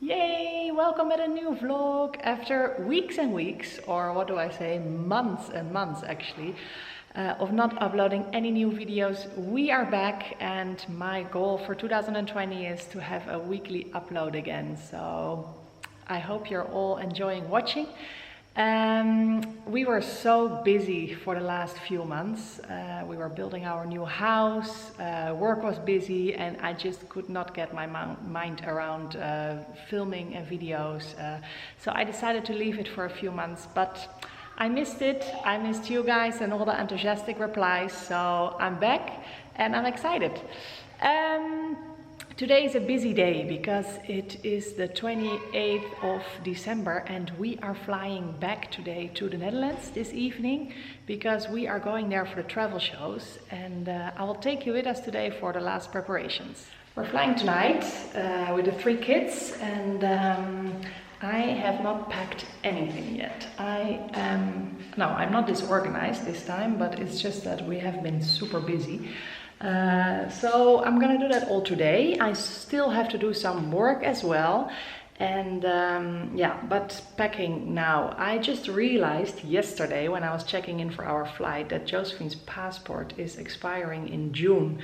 Yay! Welcome at a new vlog after weeks and weeks, or what do I say, months and months actually, of not uploading any new videos. We are back and my goal for 2020 is to have a weekly upload again. So I hope you're all enjoying watching. We were so busy for the last few months. We were building our new house, work was busy, and I just could not get my mind around filming and videos. So I decided to leave it for a few months, but I missed it. I missed you guys and all the enthusiastic replies. So I'm back and I'm excited. Today is a busy day because it is the 28th of December and we are flying back today to the Netherlands this evening because we are going there for the travel shows, and I will take you with us today for the last preparations. We're flying tonight with the 3 kids, and I have not packed anything yet. I'm not disorganized this time, but it's just that we have been super busy. So I'm gonna do that all today. I still have to do some work as well, and but packing now. I just realized yesterday when I was checking in for our flight that Josephine's passport is expiring in June.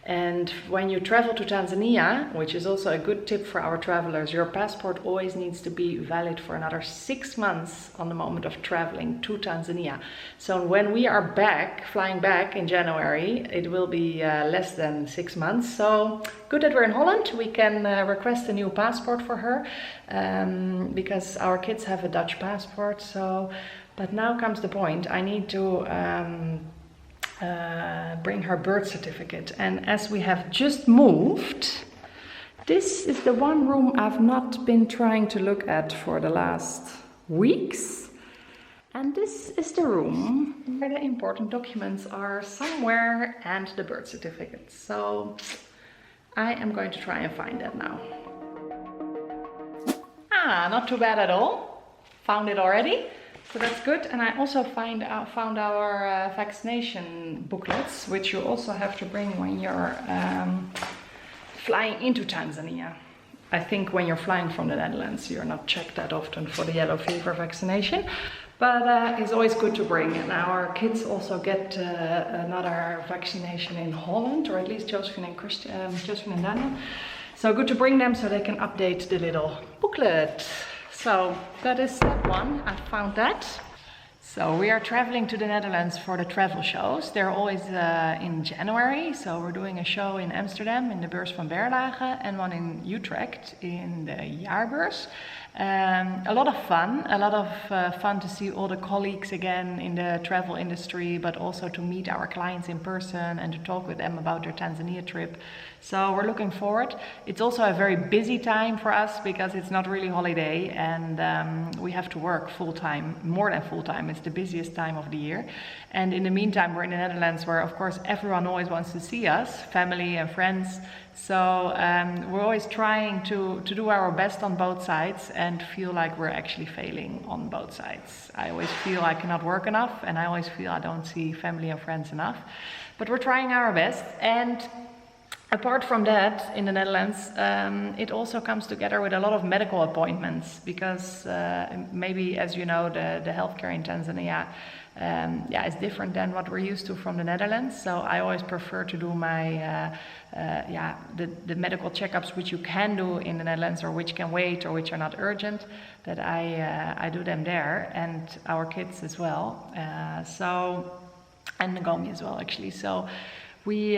And when you travel to Tanzania, which is also a good tip for our travelers, your passport always needs to be valid for another 6 months on the moment of traveling to Tanzania. So when we are back, flying back in January, it will be less than 6 months. So good that we're in Holland. We can request a new passport for her because our kids have a Dutch passport. So, but now comes the point. I need to bring her birth certificate, and as we have just moved, this is the one room I've not been trying to look at for the last weeks, and this is the room where the important documents are somewhere and the birth certificate. So I am going to try and find that now. Not too bad at all. Found it already. So that's good, and I also found our vaccination booklets, which you also have to bring when you're flying into Tanzania. I think when you're flying from the Netherlands, you're not checked that often for the yellow fever vaccination, but it's always good to bring. And our kids also get another vaccination in Holland, or at least Josephine and Daniel. So good to bring them so they can update the little booklet. So that is step 1, I found that. So we are traveling to the Netherlands for the travel shows. They're always in January. So we're doing a show in Amsterdam in the Beurs van Berlage and one in Utrecht in the Jaarbeurs. A lot of fun to see all the colleagues again in the travel industry, but also to meet our clients in person and to talk with them about their Tanzania trip. So we're looking forward. It's also a very busy time for us because it's not really holiday, and we have to work full time, more than full time. It's the busiest time of the year. And in the meantime, we're in the Netherlands where of course everyone always wants to see us, family and friends. So we're always trying to do our best on both sides and feel like we're actually failing on both sides. I always feel I cannot work enough, and I always feel I don't see family and friends enough. But we're trying our best. And apart from that, in the Netherlands, it also comes together with a lot of medical appointments because maybe, as you know, the healthcare in Tanzania is different than what we're used to from the Netherlands. So I always prefer to do my the medical checkups which you can do in the Netherlands, or which can wait, or which are not urgent, that I do them there, and our kids as well. And Ngomi as well, actually. So we,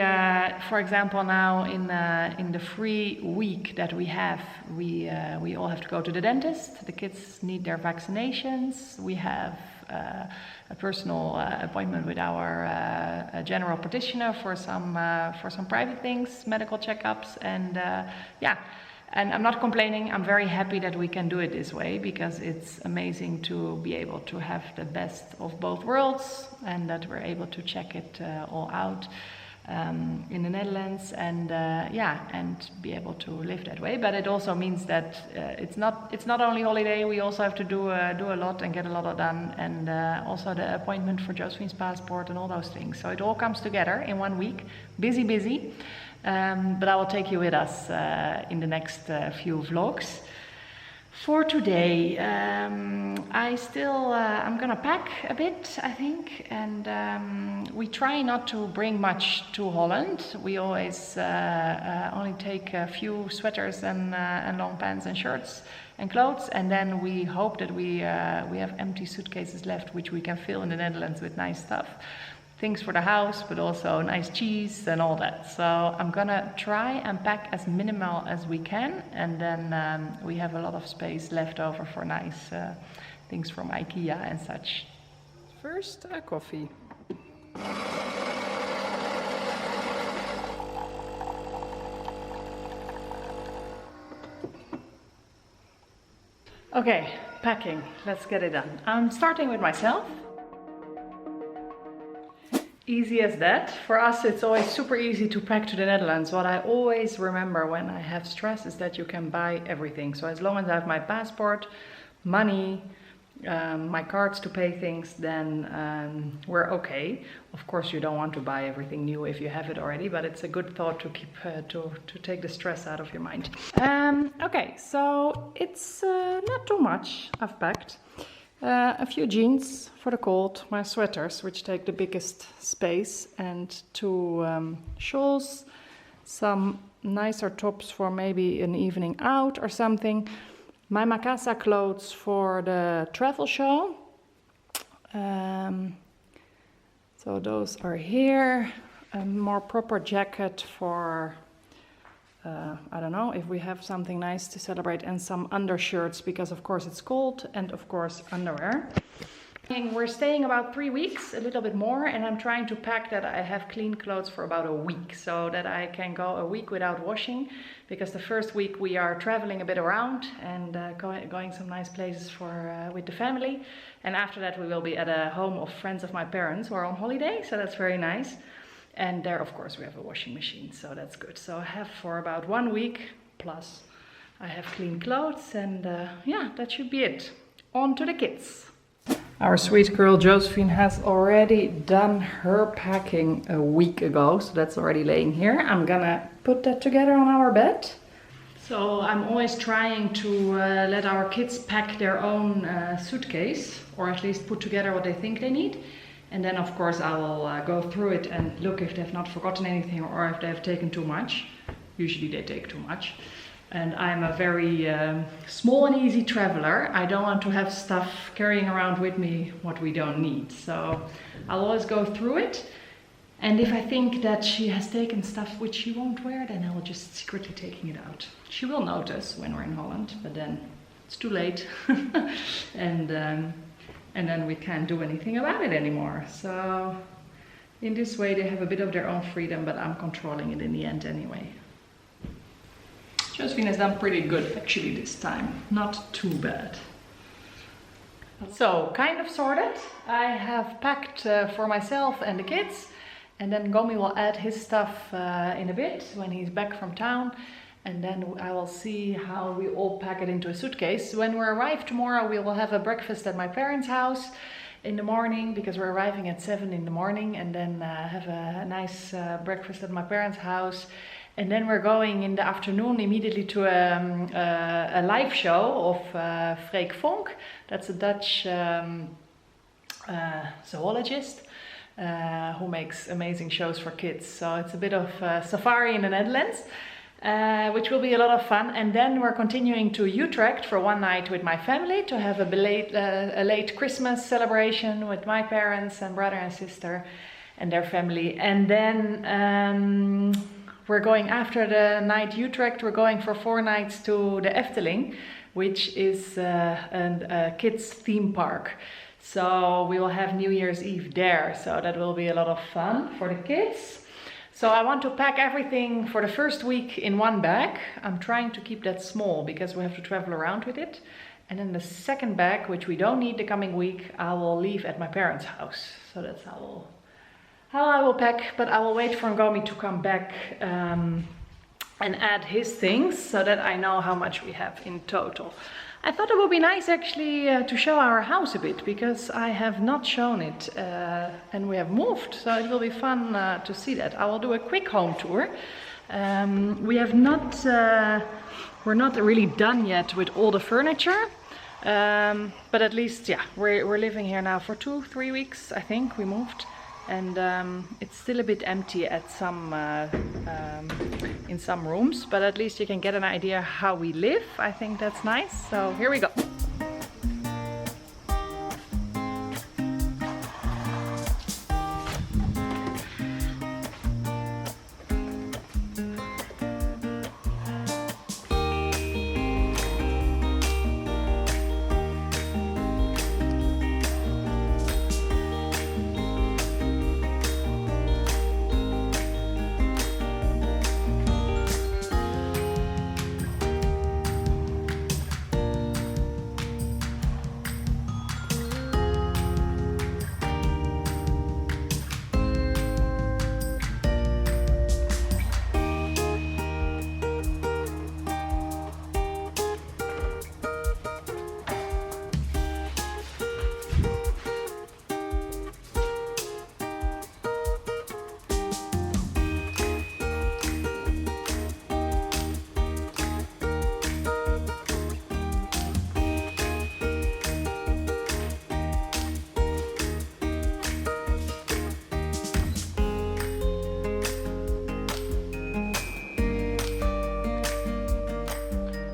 for example, now in the free week that we have, we all have to go to the dentist. The kids need their vaccinations. We have a personal appointment with our general practitioner for some private things, medical checkups, and And I'm not complaining. I'm very happy that we can do it this way because it's amazing to be able to have the best of both worlds, and that we're able to check it all out in the Netherlands, and and be able to live that way. But it also means that it's not only holiday. We also have to do a lot and get a lot done, and also the appointment for Josephine's passport and all those things. So it all comes together in 1 week. Busy. But I will take you with us in the next few vlogs. For today, I'm gonna pack a bit, I think, and we try not to bring much to Holland. We always only take a few sweaters and long pants and shirts and clothes, and then we hope that we have empty suitcases left, which we can fill in the Netherlands with nice stuff. Things for the house, but also nice cheese and all that. So I'm gonna try and pack as minimal as we can, and then we have a lot of space left over for nice things from IKEA and such. First, a coffee. Okay, packing. Let's get it done. I'm starting with myself. Easy as that. For us, it's always super easy to pack to the Netherlands. What I always remember when I have stress is that you can buy everything. So as long as I have my passport, money, my cards to pay things, then we're okay. Of course, you don't want to buy everything new if you have it already, but it's a good thought to keep to take the stress out of your mind. Okay, so it's not too much I've packed. A few jeans for the cold, my sweaters, which take the biggest space, and two shawls, some nicer tops for maybe an evening out or something, my Makasa clothes for the travel show, so those are here, a more proper jacket for I don't know if we have something nice to celebrate, and some undershirts because of course it's cold, and of course underwear. We're staying about 3 weeks, a little bit more, and I'm trying to pack that I have clean clothes for about a week, so that I can go a week without washing, because the first week we are traveling a bit around and going some nice places with the family, and after that we will be at a home of friends of my parents who are on holiday, so that's very nice. And there, of course, we have a washing machine, so that's good. So I have for about 1 week, plus I have clean clothes, and yeah, that should be it. On to the kids. Our sweet girl Josephine has already done her packing a week ago, so that's already laying here. I'm gonna put that together on our bed. So I'm always trying to let our kids pack their own suitcase, or at least put together what they think they need. And then of course I will go through it and look if they've not forgotten anything or if they've taken too much. Usually they take too much. And I'm a very small and easy traveler. I don't want to have stuff carrying around with me what we don't need. So I'll always go through it. And if I think that she has taken stuff which she won't wear, then I will just secretly taking it out. She will notice when we're in Holland, but then it's too late. And then we can't do anything about it anymore. So in this way they have a bit of their own freedom, but I'm controlling it in the end anyway. Josephine has done pretty good actually this time, not too bad. So kind of sorted. I have packed for myself and the kids, and then Ngomi will add his stuff in a bit when he's back from town. And then I will see how we all pack it into a suitcase. When we arrive tomorrow, we will have a breakfast at my parents' house in the morning, because we're arriving at 7 in the morning, and then have a nice breakfast at my parents' house. And then we're going in the afternoon immediately to a live show of Freek Vonk. That's a Dutch zoologist who makes amazing shows for kids. So it's a bit of safari in the Netherlands. Which will be a lot of fun. And then we're continuing to Utrecht for 1 night with my family to have a late Christmas celebration with my parents and brother and sister and their family. And then we're going, after the night Utrecht, we're going for 4 nights to the Efteling, which is a kids theme park. So we will have New Year's Eve there, so that will be a lot of fun for the kids. So I want to pack everything for the first week in 1 bag. I'm trying to keep that small because we have to travel around with it. And then the second bag, which we don't need the coming week, I will leave at my parents' house. So that's how I will pack. But I will wait for Ngomi to come back and add his things so that I know how much we have in total. I thought it would be nice actually to show our house a bit, because I have not shown it and we have moved, so it will be fun to see that. I will do a quick home tour We have not, we're not really done yet with all the furniture, but at least, yeah, we're living here now for 2-3 weeks, I think. We moved, and it's still a bit empty at some, in some rooms, but at least you can get an idea how we live. I think that's nice. So here we go.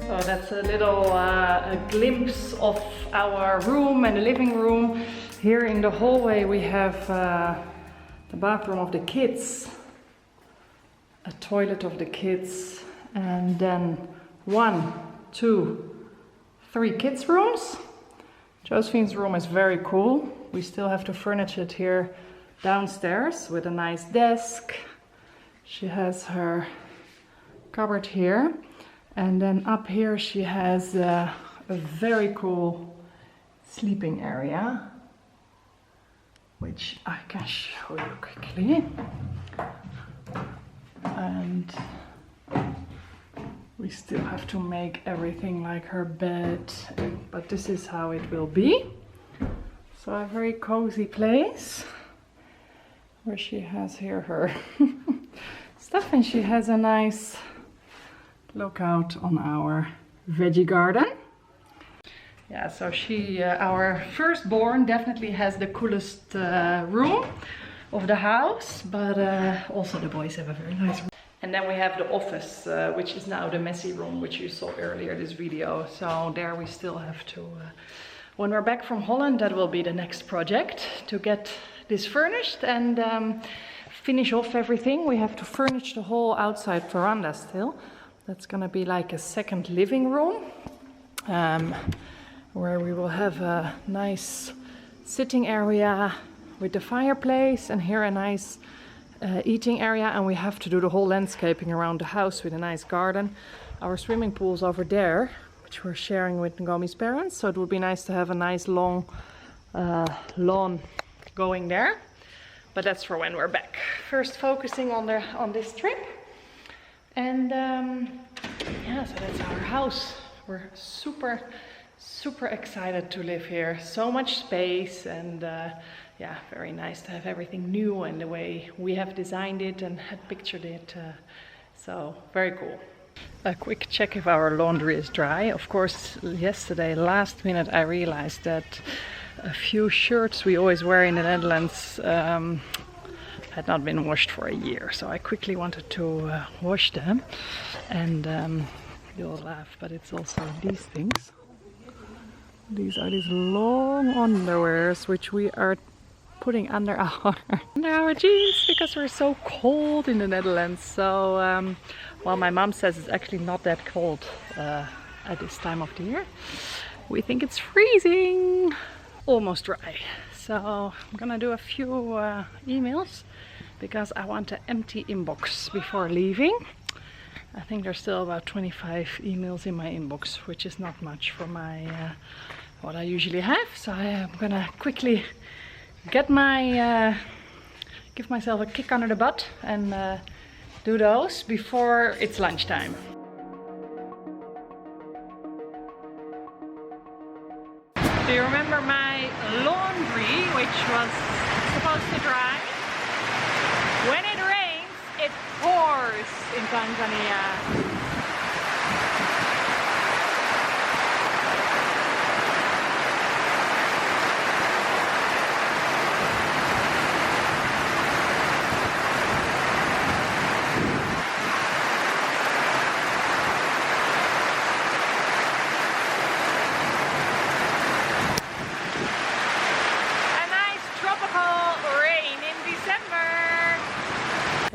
So that's a little a glimpse of our room and the living room. Here in the hallway we have the bathroom of the kids, a toilet of the kids, and then 1, 2, 3 kids' rooms. Josephine's room is very cool. We still have to furnish it here downstairs with a nice desk. She has her cupboard here. And then up here she has a very cool sleeping area, which I can show you quickly. And we still have to make everything like her bed, but this is how it will be. So a very cozy place where she has here her stuff, and she has a nice look out on our veggie garden. Yeah, so she, our firstborn, definitely has the coolest room of the house, but also the boys have a very nice room. And then we have the office, which is now the messy room, which you saw earlier this video. So there we still have to, when we're back from Holland, that will be the next project, to get this furnished and finish off everything. We have to furnish the whole outside veranda still. That's gonna be like a second living room, where we will have a nice sitting area with the fireplace, and here a nice eating area, and we have to do the whole landscaping around the house with a nice garden. Our swimming pool's over there, which we're sharing with Ngomi's parents, so it would be nice to have a nice long lawn going there, but that's for when we're back. First focusing on this trip. And yeah, so that's our house. We're super excited to live here. So much space, and yeah, very nice to have everything new and the way we have designed it and had pictured it. So very cool. A quick check if our laundry is dry. Of course, yesterday, last minute, I realized that a few shirts we always wear in the Netherlands had not been washed for a year, so I quickly wanted to wash them. And you'll laugh, but it's also these things. These are these long underwears which we are putting under our jeans because we're so cold in the Netherlands. So while my mom says it's actually not that cold at this time of the year, we think it's freezing. Almost dry. So I'm gonna do a few emails because I want to empty inbox before leaving. I think there's still about 25 emails in my inbox, which is not much for my what I usually have. So I'm gonna quickly get my give myself a kick under the butt and do those before it's lunchtime. Do you remember my laundry, which was supposed to dry? When it rains, it pours. is in Tanzania.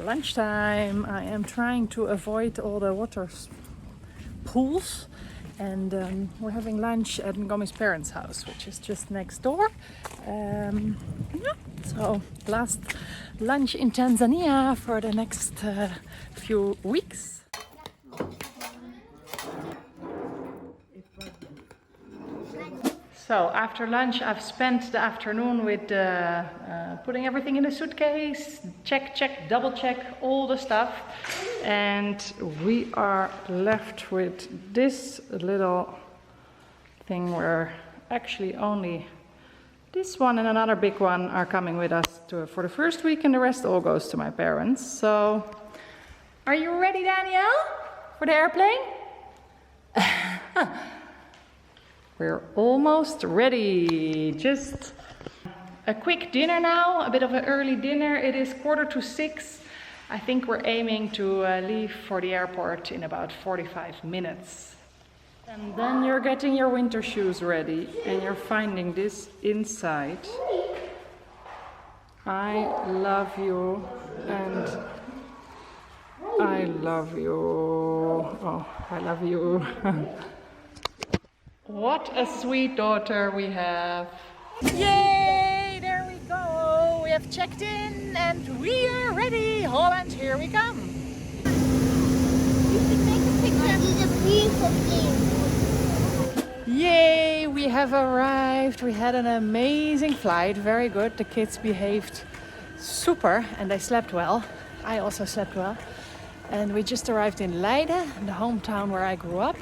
Lunchtime. I am trying to avoid all the water pools, and we're having lunch at Ngomi's parents' house, which is just next door. Yeah. So last lunch in Tanzania for the next few weeks. So after lunch, I've spent the afternoon with putting everything in the suitcase, check, double check all the stuff, and we are left with this little thing where actually only this one and another big one are coming with us for the first week, and the rest all goes to my parents. So, are you ready, Danielle, for the airplane? We're almost ready. Just a quick dinner now, a bit of an early dinner. It is 5:45. I think we're aiming to leave for the airport in about 45 minutes. And then you're getting your winter shoes ready and you're finding this inside. I love you and I love you. Oh, I love you. What a sweet daughter we have. Yay! There we go. We have checked in and we are ready. Holland, here we come. You should make a picture of these beautiful things. Yay! We have arrived. We had an amazing flight. Very good. The kids behaved super and they slept well. I also slept well. And we just arrived in Leiden, the hometown where I grew up.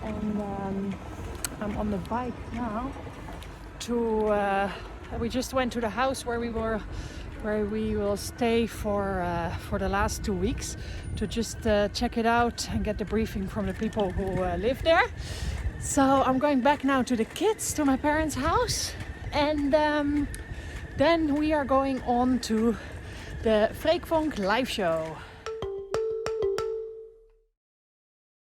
And I'm on the bike now we just went to the house where we will stay for the last 2 weeks to just check it out and get the briefing from the people who live there. So I'm going back now to the kids, to my parents' house, and then we are going on to the Freekvonk live show.